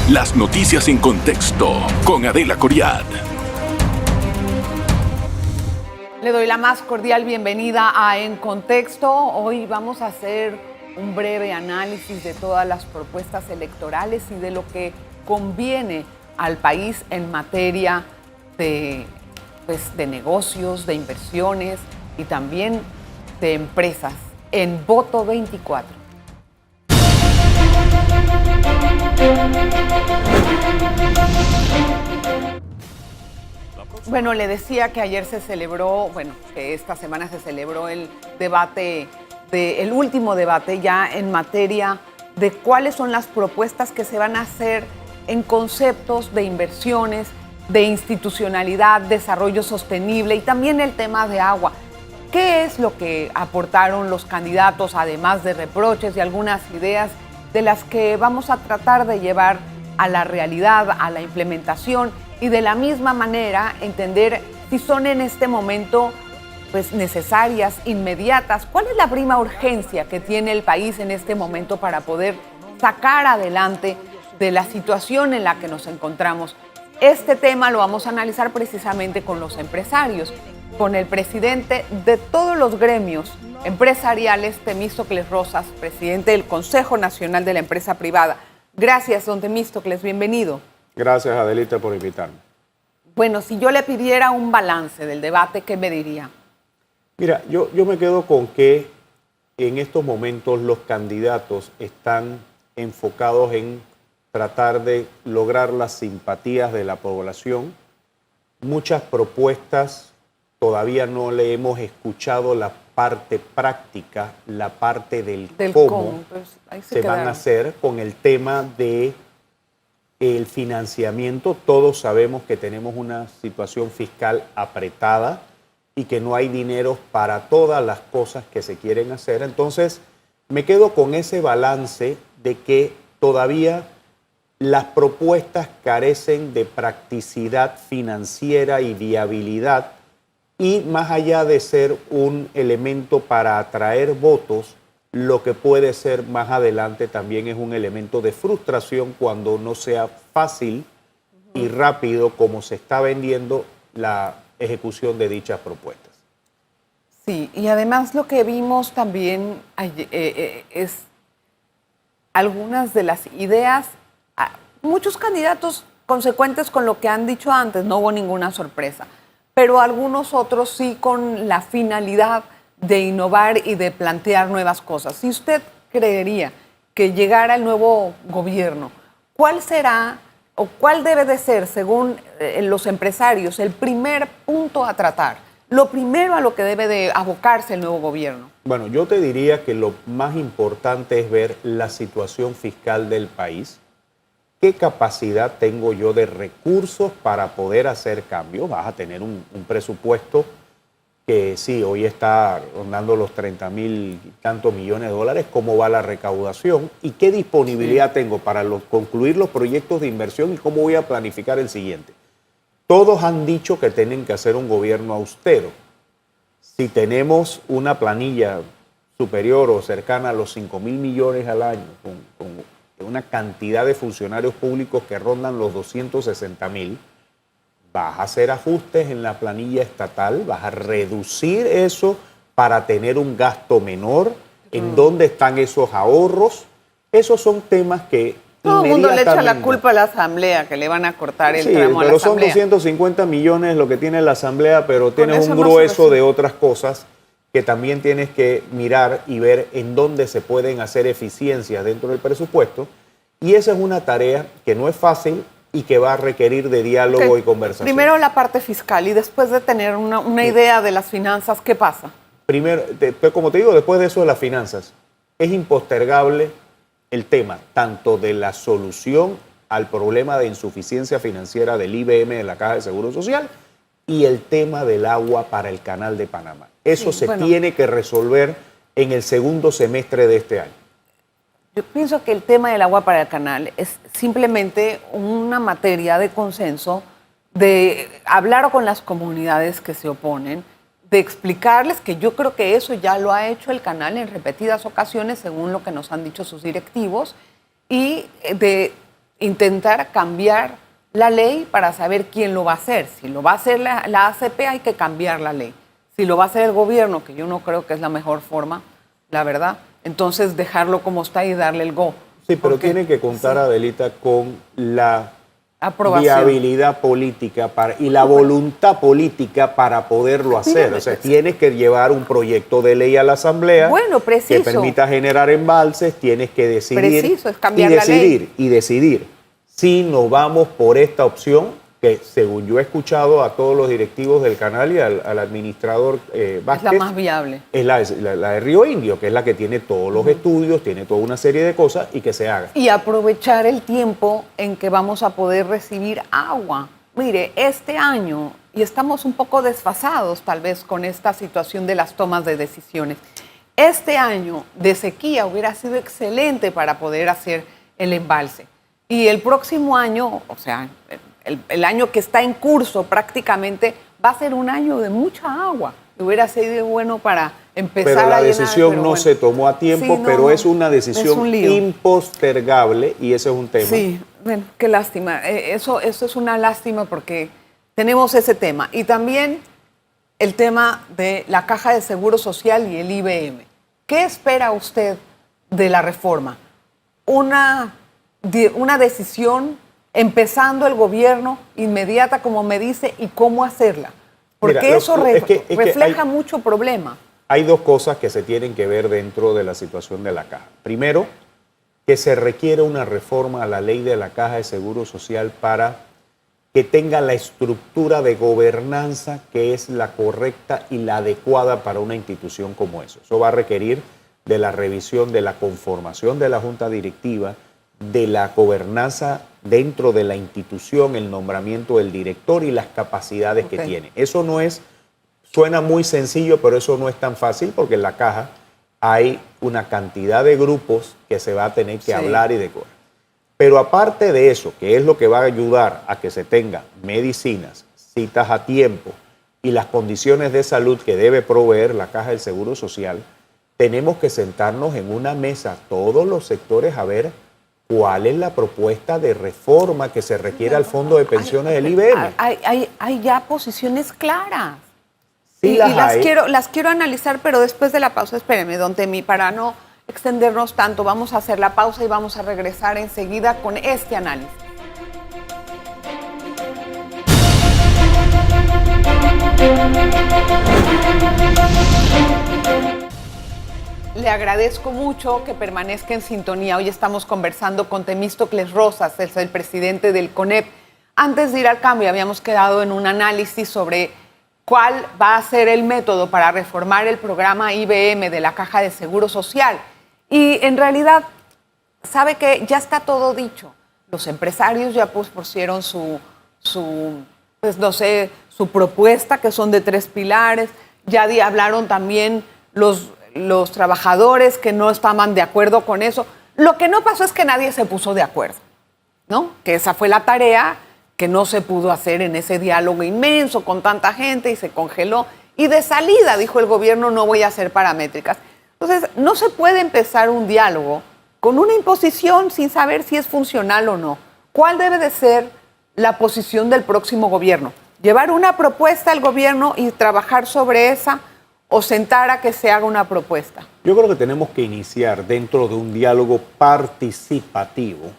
Las noticias en contexto con Adela Coriad. Le doy la más cordial bienvenida a En Contexto. Hoy vamos a hacer un breve análisis de todas las propuestas electorales y de lo que conviene al país en materia de negocios, de inversiones y también de empresas en Voto 24. Bueno, le decía que ayer se celebró, que esta semana se celebró el último debate ya en materia de cuáles son las propuestas que se van a hacer en conceptos de inversiones, de institucionalidad, desarrollo sostenible y también el tema de agua. ¿Qué es lo que aportaron los candidatos, además de reproches y algunas ideas de las que vamos a tratar de llevar a la realidad, a la implementación y de la misma manera entender si son en este momento necesarias, inmediatas? ¿Cuál es la prima urgencia que tiene el país en este momento para poder sacar adelante de la situación en la que nos encontramos? Este tema lo vamos a analizar precisamente con los empresarios, con el presidente de todos los gremios empresariales, Temístocles Rosas, presidente del Consejo Nacional de la Empresa Privada. Gracias, don Temístocles, bienvenido. Gracias, Adelita, por invitarme. Bueno, si yo le pidiera un balance del debate, ¿qué me diría? Mira, yo me quedo con que en estos momentos los candidatos están enfocados en tratar de lograr las simpatías de la población. Muchas propuestas todavía no le hemos escuchado la parte práctica, la parte del cómo se van a hacer con el tema de el financiamiento. Todos sabemos que tenemos una situación fiscal apretada y que no hay dinero para todas las cosas que se quieren hacer. Entonces, me quedo con ese balance de que todavía las propuestas carecen de practicidad financiera y viabilidad, y más allá de ser un elemento para atraer votos, lo que puede ser más adelante también es un elemento de frustración cuando no sea fácil y rápido como se está vendiendo la ejecución de dichas propuestas. Sí, y además lo que vimos también es algunas de las ideas, muchos candidatos consecuentes con lo que han dicho antes, no hubo ninguna sorpresa, pero algunos otros sí con la finalidad de innovar y de plantear nuevas cosas. Si usted creería que llegara el nuevo gobierno, ¿cuál será o cuál debe de ser, según los empresarios, el primer punto a tratar? Lo primero a lo que debe de abocarse el nuevo gobierno. Bueno, yo te diría que lo más importante es ver la situación fiscal del país. ¿Qué capacidad tengo yo de recursos para poder hacer cambios? Vas a tener un presupuesto que sí, hoy está rondando los 30.000 y tantos millones de dólares. ¿Cómo va la recaudación? ¿Y qué disponibilidad tengo para concluir los proyectos de inversión? ¿Y cómo voy a planificar el siguiente? Todos han dicho que tienen que hacer un gobierno austero. Si tenemos una planilla superior o cercana a los 5.000 millones al año, con una cantidad de funcionarios públicos que rondan los 260.000, vas a hacer ajustes en la planilla estatal, vas a reducir eso para tener un gasto menor. ¿En dónde están esos ahorros? Esos son temas que todo el mundo le echa la culpa a la Asamblea, que le van a cortar el tramo a la Asamblea. Pero son 250 millones lo que tiene la Asamblea, pero tienes un grueso de otras cosas que también tienes que mirar y ver en dónde se pueden hacer eficiencias dentro del presupuesto. Y esa es una tarea que no es fácil y que va a requerir de diálogo y conversación. Primero la parte fiscal y después de tener una idea de las finanzas, ¿qué pasa? Primero, como te digo, después de eso de las finanzas, es impostergable el tema tanto de la solución al problema de insuficiencia financiera del IBM de la Caja de Seguro Social y el tema del agua para el Canal de Panamá. Eso tiene que resolver en el segundo semestre de este año. Yo pienso que el tema del agua para el canal es simplemente una materia de consenso, de hablar con las comunidades que se oponen, de explicarles que yo creo que eso ya lo ha hecho el canal en repetidas ocasiones, según lo que nos han dicho sus directivos, y de intentar cambiar la ley para saber quién lo va a hacer. Si lo va a hacer la ACP, hay que cambiar la ley. Si lo va a hacer el gobierno, que yo no creo que es la mejor forma, la verdad, entonces dejarlo como está y darle el go. Sí, pero tiene que contar, Adelita, con la viabilidad política y la voluntad política para poderlo hacer. O sea, tienes que llevar un proyecto de ley a la Asamblea que permita generar embalses, tienes que decidir es cambiar la ley. y decidir si nos vamos por esta opción, que según yo he escuchado a todos los directivos del canal y al administrador Vázquez, es la más viable. Es la de Río Indio, que es la que tiene todos los estudios, tiene toda una serie de cosas y que se haga. Y aprovechar el tiempo en que vamos a poder recibir agua. Mire, este año, y estamos un poco desfasados tal vez con esta situación de las tomas de decisiones, este año de sequía hubiera sido excelente para poder hacer el embalse. Y el próximo año, o sea, el año que está en curso prácticamente va a ser un año de mucha agua. Hubiera sido bueno para empezar a llenar. Pero la decisión no se tomó a tiempo, pero es una decisión impostergable y ese es un tema. Sí, bueno, qué lástima. Eso es una lástima porque tenemos ese tema. Y también el tema de la Caja de Seguro Social y el IBM. ¿Qué espera usted de la reforma? Una decisión empezando el gobierno inmediata, como me dice, y cómo hacerla. Porque mira, eso refleja mucho problema. Hay dos cosas que se tienen que ver dentro de la situación de la Caja. Primero, que se requiere una reforma a la ley de la Caja de Seguro Social para que tenga la estructura de gobernanza que es la correcta y la adecuada para una institución como eso. Eso va a requerir de la revisión de la conformación de la Junta Directiva, de la gobernanza dentro de la institución, el nombramiento del director y las capacidades que tiene. Eso suena muy sencillo, pero eso no es tan fácil porque en la Caja hay una cantidad de grupos que se va a tener que hablar y decorar. Pero aparte de eso, que es lo que va a ayudar a que se tenga medicinas, citas a tiempo y las condiciones de salud que debe proveer la Caja del Seguro Social, tenemos que sentarnos en una mesa, todos los sectores, a ver cuál es la propuesta de reforma que se requiere al Fondo de Pensiones del IBM. Hay ya posiciones claras. Sí, y las quiero analizar, pero después de la pausa. Espéreme, don Temi, para no extendernos tanto, vamos a hacer la pausa y vamos a regresar enseguida con este análisis. Le agradezco mucho que permanezca en sintonía. Hoy estamos conversando con Temístocles Rosas, es el presidente del CONEP. Antes de ir al cambio, habíamos quedado en un análisis sobre cuál va a ser el método para reformar el programa IBM de la Caja de Seguro Social. Y en realidad, sabe que ya está todo dicho. Los empresarios ya pusieron su propuesta, que son de 3 pilares. Ya hablaron también los trabajadores que no estaban de acuerdo con eso. Lo que no pasó es que nadie se puso de acuerdo, ¿no? Que esa fue la tarea que no se pudo hacer en ese diálogo inmenso con tanta gente y se congeló. Y de salida dijo el gobierno, no voy a hacer paramétricas. Entonces, no se puede empezar un diálogo con una imposición sin saber si es funcional o no. ¿Cuál debe de ser la posición del próximo gobierno? ¿Llevar una propuesta al gobierno y trabajar sobre esa o sentar a que se haga una propuesta? Yo creo que tenemos que iniciar dentro de un diálogo participativo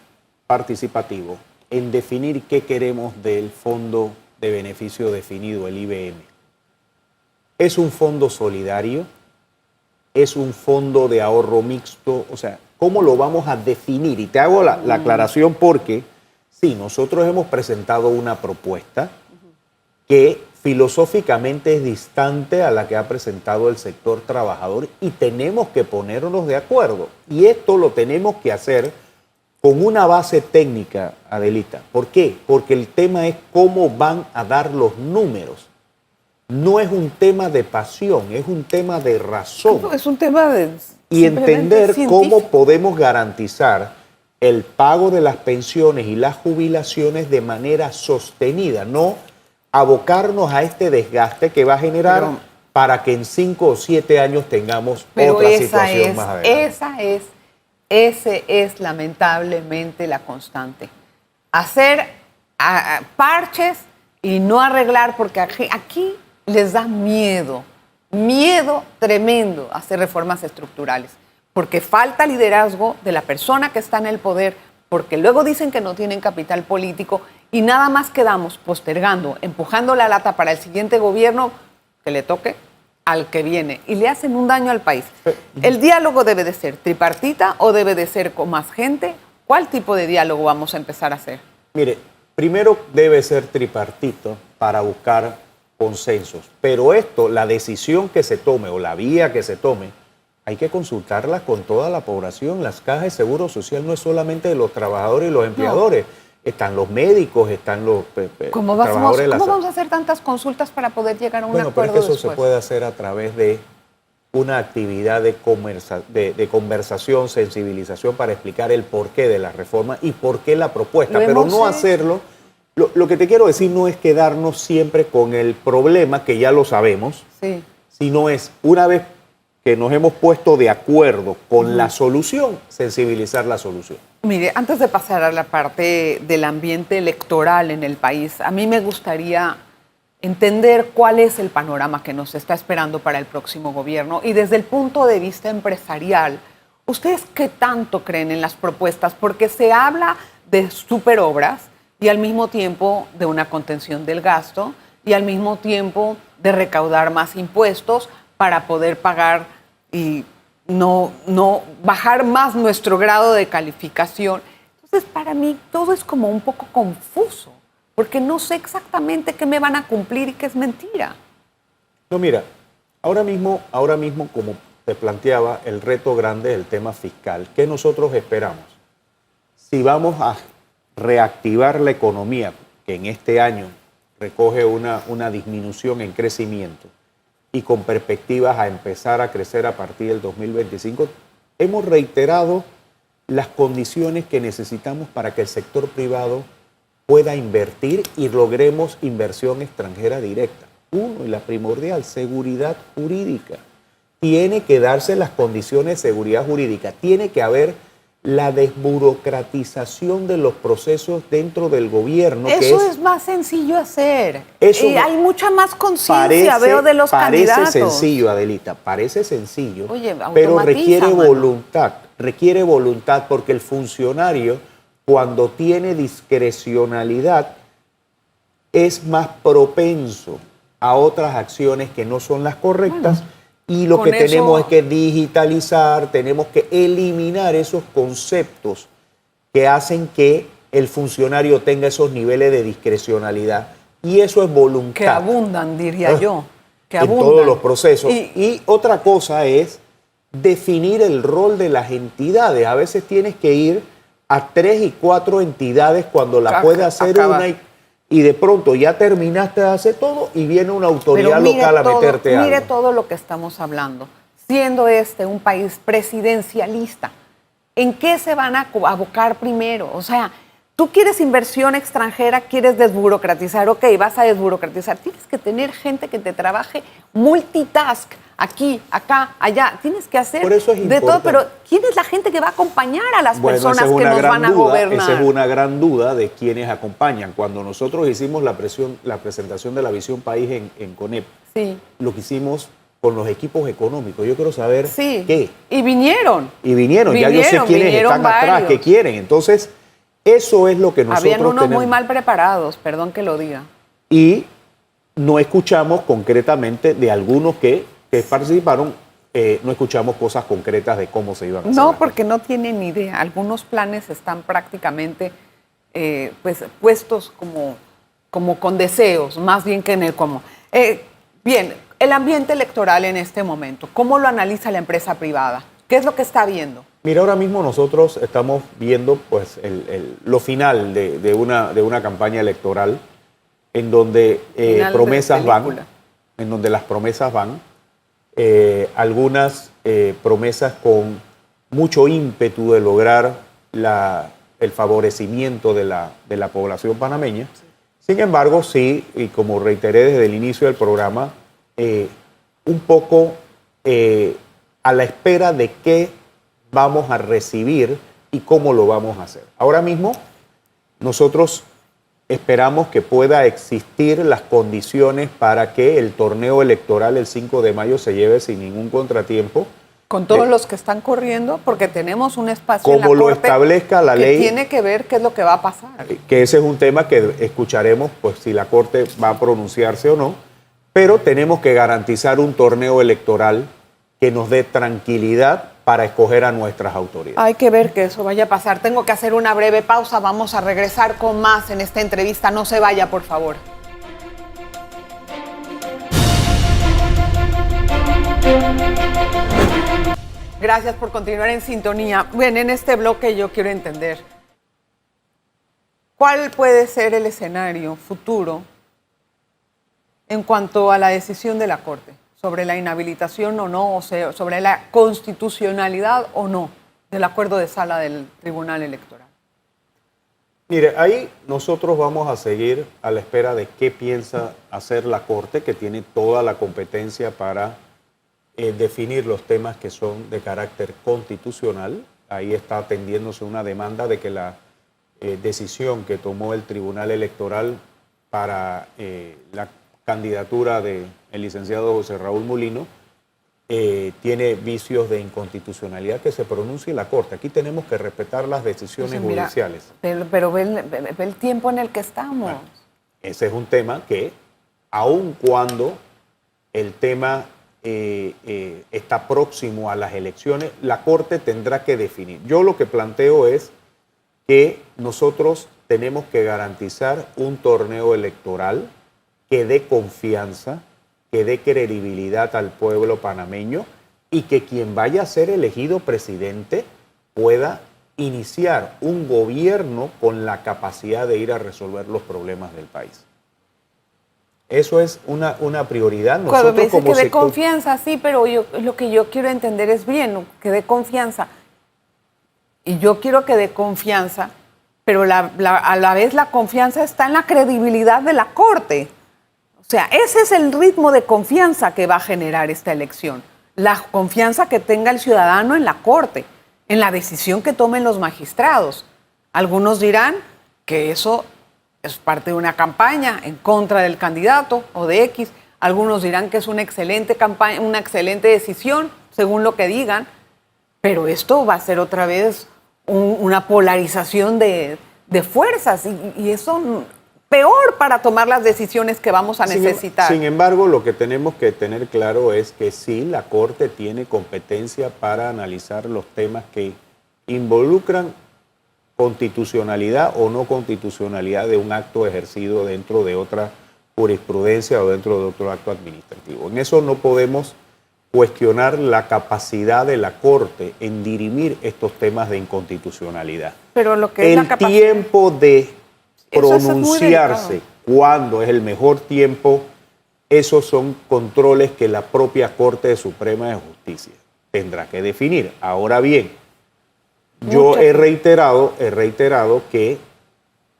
en definir qué queremos del Fondo de Beneficio Definido, el IBM. ¿Es un fondo solidario? ¿Es un fondo de ahorro mixto? O sea, ¿cómo lo vamos a definir? Y te hago la aclaración porque sí, nosotros hemos presentado una propuesta que filosóficamente es distante a la que ha presentado el sector trabajador y tenemos que ponernos de acuerdo. Y esto lo tenemos que hacer con una base técnica, Adelita. ¿Por qué? Porque el tema es cómo van a dar los números. No es un tema de pasión, es un tema de razón. Es un tema de... Y entender cómo podemos garantizar el pago de las pensiones y las jubilaciones de manera sostenida, no abocarnos a este desgaste que va a generar para que en 5 o 7 años tengamos otra situación más adelante. Esa es Ese es lamentablemente la constante. Hacer parches y no arreglar, porque aquí les da miedo tremendo hacer reformas estructurales, porque falta liderazgo de la persona que está en el poder, porque luego dicen que no tienen capital político y nada más quedamos postergando, empujando la lata para el siguiente gobierno que le toque al que viene y le hacen un daño al país. ¿El diálogo debe de ser tripartita o debe de ser con más gente? ¿Cuál tipo de diálogo vamos a empezar a hacer? Mire, primero debe ser tripartito para buscar consensos, pero esto, la decisión que se tome o la vía que se tome, hay que consultarla con toda la población. Las cajas de seguro social no es solamente de los trabajadores y los empleadores. No. Están los médicos, están los ¿Cómo vamos a hacer tantas consultas para poder llegar a un acuerdo pero es que eso después? Se puede hacer a través de una actividad de conversación, sensibilización para explicar el porqué de la reforma y por qué la propuesta, pero no hacerlo. Lo que te quiero decir no es quedarnos siempre con el problema, que ya lo sabemos, sí, sino es una vez que nos hemos puesto de acuerdo con la solución, sensibilizar la solución. Mire, antes de pasar a la parte del ambiente electoral en el país, a mí me gustaría entender cuál es el panorama que nos está esperando para el próximo gobierno y desde el punto de vista empresarial, ¿ustedes qué tanto creen en las propuestas? Porque se habla de superobras y al mismo tiempo de una contención del gasto y al mismo tiempo de recaudar más impuestos para poder pagar y no bajar más nuestro grado de calificación. Entonces, para mí todo es como un poco confuso, porque no sé exactamente qué me van a cumplir y qué es mentira. No, mira, ahora mismo, como te planteaba, el reto grande es el tema fiscal. ¿Qué nosotros esperamos? Si vamos a reactivar la economía, que en este año recoge una disminución en crecimiento, y con perspectivas a empezar a crecer a partir del 2025, hemos reiterado las condiciones que necesitamos para que el sector privado pueda invertir y logremos inversión extranjera directa. Uno, y la primordial, seguridad jurídica. Tiene que darse las condiciones de seguridad jurídica, tiene que haber la desburocratización de los procesos dentro del gobierno. Eso es más sencillo hacer. Y hay mucha más conciencia, veo, de los candidatos. Parece sencillo, Adelita, parece sencillo, oye, pero requiere voluntad, porque el funcionario, cuando tiene discrecionalidad, es más propenso a otras acciones que no son las correctas. Bueno, y lo que tenemos es que digitalizar, tenemos que eliminar esos conceptos que hacen que el funcionario tenga esos niveles de discrecionalidad. Y eso es voluntad. Que abundan, diría yo. Que en todos los procesos. Y otra cosa es definir el rol de las entidades. A veces tienes que ir a 3 y 4 entidades cuando la puede hacer una y de pronto ya terminaste de hacer todo y viene una autoridad local a meterte algo. Mire todo lo que estamos hablando. Siendo este un país presidencialista, ¿en qué se van a abocar primero? O sea, tú quieres inversión extranjera, quieres desburocratizar, ok, vas a desburocratizar. Tienes que tener gente que te trabaje multitask, aquí, acá, allá. Tienes que hacer de todo, pero ¿quién es la gente que va a acompañar a las personas que nos van a gobernar? Esa es una gran duda de quienes acompañan. Cuando nosotros hicimos la presentación de la Visión País en CONEP, sí, lo que hicimos con los equipos económicos. Yo quiero saber qué. Y vinieron. Ya yo sé quiénes están atrás, qué quieren. Entonces, eso es lo que nosotros habían unos tenemos. Muy mal preparados, perdón que lo diga. Y no escuchamos concretamente de algunos que participaron, no escuchamos cosas concretas de cómo se iban a hacer. No, porque no tienen ni idea. Algunos planes están prácticamente puestos como con deseos, más bien que en el cómo. Bien, el ambiente electoral en este momento, ¿cómo lo analiza la empresa privada? ¿Qué es lo que está viendo? Mira, ahora mismo nosotros estamos viendo pues lo final de una campaña electoral en donde promesas van, en donde las promesas van, algunas promesas con mucho ímpetu de lograr el favorecimiento de la población panameña. Sin embargo, sí, y como reiteré desde el inicio del programa, un poco a la espera de qué vamos a recibir y cómo lo vamos a hacer. Ahora mismo nosotros esperamos que pueda existir las condiciones para que el torneo electoral el 5 de mayo se lleve sin ningún contratiempo. Con todos los que están corriendo, porque tenemos un espacio en la Como lo Corte establezca la que ley, tiene que ver qué es lo que va a pasar. que ese es un tema que escucharemos, pues si la Corte va a pronunciarse o no, pero tenemos que garantizar un torneo electoral que nos dé tranquilidad para escoger a nuestras autoridades. Hay que ver que eso vaya a pasar. Tengo que hacer una breve pausa. Vamos a regresar con más en esta entrevista. No se vaya, por favor. Gracias por continuar en sintonía. Bien, en este bloque yo quiero entender cuál puede ser el escenario futuro en cuanto a la decisión de la Corte sobre la inhabilitación o no, o sea, sobre la constitucionalidad o no del acuerdo de sala del Tribunal Electoral. Mire, ahí nosotros vamos a seguir a la espera de qué piensa hacer la Corte, que tiene toda la competencia para definir los temas que son de carácter constitucional. Ahí está atendiéndose una demanda de que la decisión que tomó el Tribunal Electoral para la candidatura del licenciado José Raúl Mulino tiene vicios de inconstitucionalidad, que se pronuncie la Corte. Aquí tenemos que respetar las decisiones judiciales. Pero ve el tiempo en el que estamos. Bueno, ese es un tema que, aun cuando el tema está próximo a las elecciones, la Corte tendrá que definir. Yo lo que planteo es que nosotros tenemos que garantizar un torneo electoral que dé confianza, que dé credibilidad al pueblo panameño y que quien vaya a ser elegido presidente pueda iniciar un gobierno con la capacidad de ir a resolver los problemas del país. Eso es una prioridad. Cuando me dice que dé confianza, sí, pero lo que yo quiero entender es bien, que dé confianza. Y yo quiero que dé confianza, pero a la vez la confianza está en la credibilidad de la Corte. O sea, ese es el ritmo de confianza que va a generar esta elección. La confianza que tenga el ciudadano en la Corte, en la decisión que tomen los magistrados. Algunos dirán que eso es parte de una campaña en contra del candidato o de X. Algunos dirán que es una excelente campaña, una excelente decisión, según lo que digan. Pero esto va a ser otra vez una polarización de fuerzas y eso peor para tomar las decisiones que vamos a necesitar. Sin embargo, lo que tenemos que tener claro es que sí, la Corte tiene competencia para analizar los temas que involucran constitucionalidad o no constitucionalidad de un acto ejercido dentro de otra jurisprudencia o dentro de otro acto administrativo. En eso no podemos cuestionar la capacidad de la Corte en dirimir estos temas de inconstitucionalidad. Pero lo que es el tiempo de pronunciarse cuándo es el mejor tiempo, esos son controles que la propia Corte Suprema de Justicia tendrá que definir. Ahora bien, yo he reiterado que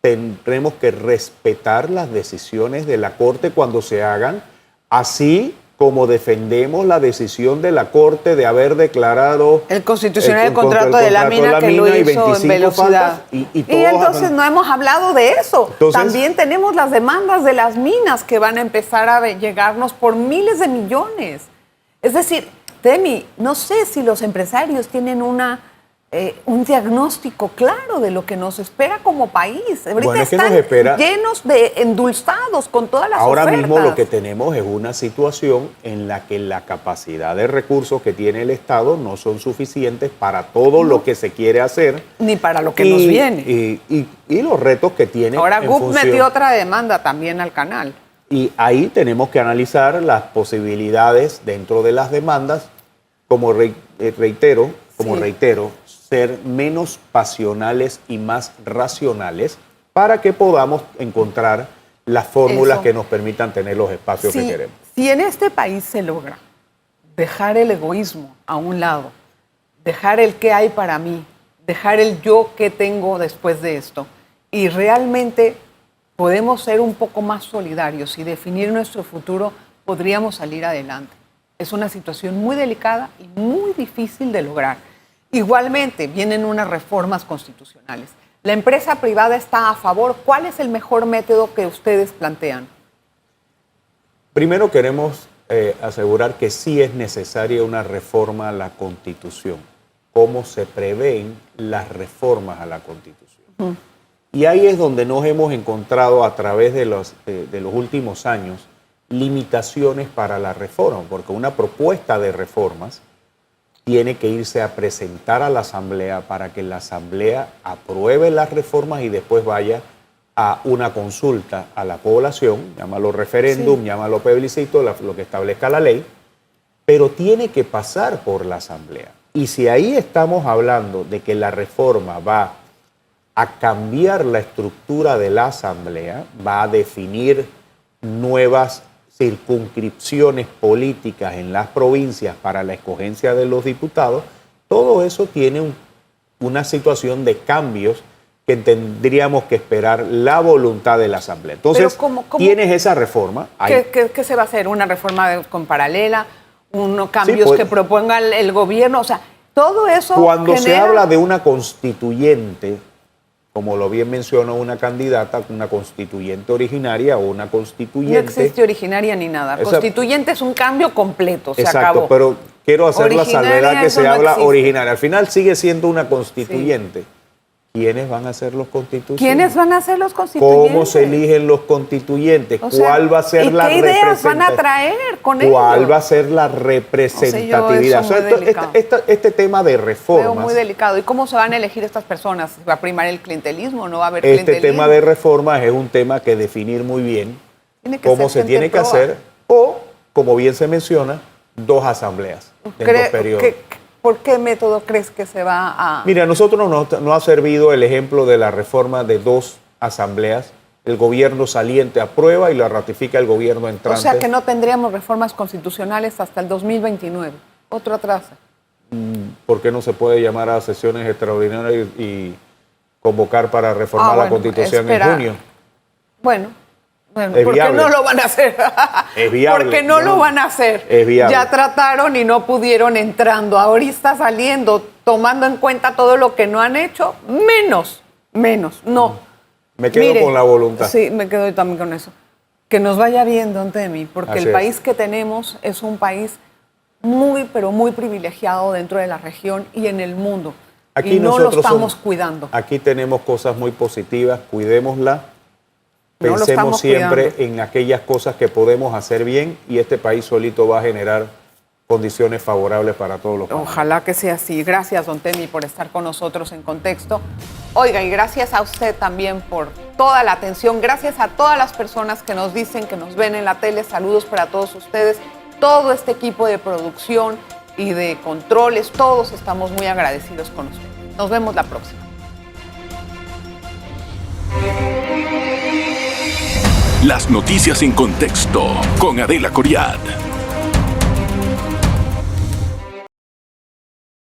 tendremos que respetar las decisiones de la Corte cuando se hagan, así como defendemos la decisión de la Corte de haber declarado el constitucional el contrato de la mina que lo hizo en velocidad. Y entonces no hemos hablado de eso. Entonces, también tenemos las demandas de las minas que van a empezar a llegarnos por miles de millones. Es decir, Temi, no sé si los empresarios tienen un diagnóstico claro de lo que nos espera como país. Ahorita están llenos de endulzados con todas las ofertas. Ahora mismo lo que tenemos es una situación en la que la capacidad de recursos que tiene el Estado no son suficientes para todo lo que se quiere hacer. Ni para lo que nos viene. Y los retos que tiene. Ahora GUP metió otra demanda también al canal. Y ahí tenemos que analizar las posibilidades dentro de las demandas, como reitero, ser menos pasionales y más racionales para que podamos encontrar las fórmulas que nos permitan tener los espacios que queremos. Si en este país se logra dejar el egoísmo a un lado, dejar el qué hay para mí, dejar el yo qué tengo después de esto, y realmente podemos ser un poco más solidarios y definir nuestro futuro, podríamos salir adelante. Es una situación muy delicada y muy difícil de lograr. Igualmente, vienen unas reformas constitucionales. La empresa privada está a favor. ¿Cuál es el mejor método que ustedes plantean? Primero queremos asegurar que sí es necesaria una reforma a la Constitución, cómo se prevén las reformas a la Constitución. Y ahí es donde nos hemos encontrado a través de los últimos años limitaciones para la reforma, porque una propuesta de reformas tiene que irse a presentar a la Asamblea para que la Asamblea apruebe las reformas y después vaya a una consulta a la población, llámalo referéndum, llámalo plebiscito, lo que establezca la ley, pero tiene que pasar por la Asamblea. Y si ahí estamos hablando de que la reforma va a cambiar la estructura de la Asamblea, va a definir nuevas circunscripciones políticas en las provincias para la escogencia de los diputados, todo eso tiene una situación de cambios que tendríamos que esperar la voluntad de la Asamblea. Entonces, ¿cómo tienes esa reforma? ¿Qué se va a hacer? ¿Una reforma con paralela? ¿Unos cambios que proponga el gobierno? O sea, todo eso cuando se habla de una constituyente, como lo bien mencionó una candidata, una constituyente originaria o una constituyente... No existe originaria ni nada. Constituyente es un cambio completo, se acabó. Exacto, pero quiero hacer la salvedad que se habla originaria. Al final sigue siendo una constituyente. Sí. ¿Quiénes van a ser los constituyentes? ¿Quiénes van a ser los constituyentes? ¿Cómo se eligen los constituyentes? O sea, ¿cuál va a ser la representatividad? ¿Qué ideas van a traer con ellos? ¿Cuál va a ser la representatividad? Este tema de reformas... Veo muy delicado. ¿Y cómo se van a elegir estas personas? ¿Va a primar el clientelismo? ¿No va a haber clientelismo? Este tema de reformas es un tema que definir muy bien cómo se tiene que hacer, o, como bien se menciona, 2 asambleas en 2 periodos. ¿Por qué método crees que se va a...? Mira, a nosotros nos ha servido el ejemplo de la reforma de 2 asambleas. El gobierno saliente aprueba y la ratifica el gobierno entrante. O sea que no tendríamos reformas constitucionales hasta el 2029. Otro atraso. ¿Por qué no se puede llamar a sesiones extraordinarias y convocar para reformar la Constitución en junio? Bueno, ¿por qué no lo van a hacer? Es viable. Porque no lo van a hacer. Es viable. Ya trataron y no pudieron entrando. Ahorita está saliendo, tomando en cuenta todo lo que no han hecho, menos. No. Me quedo con la voluntad. Sí, me quedo también con eso. Que nos vaya bien, don Temi, porque el país que tenemos es un país muy, pero muy privilegiado dentro de la región y en el mundo. Aquí y no lo estamos cuidando. Aquí tenemos cosas muy positivas, cuidémoslas. Pensemos siempre en aquellas cosas que podemos hacer bien y este país solito va a generar condiciones favorables para todos los países. Ojalá que sea así. Gracias, don Temi, por estar con nosotros en Contexto. Oiga, y gracias a usted también por toda la atención. Gracias a todas las personas que nos dicen, que nos ven en la tele. Saludos para todos ustedes. Todo este equipo de producción y de controles, todos estamos muy agradecidos con usted. Nos vemos la próxima. Las noticias en contexto con Adela Coriad.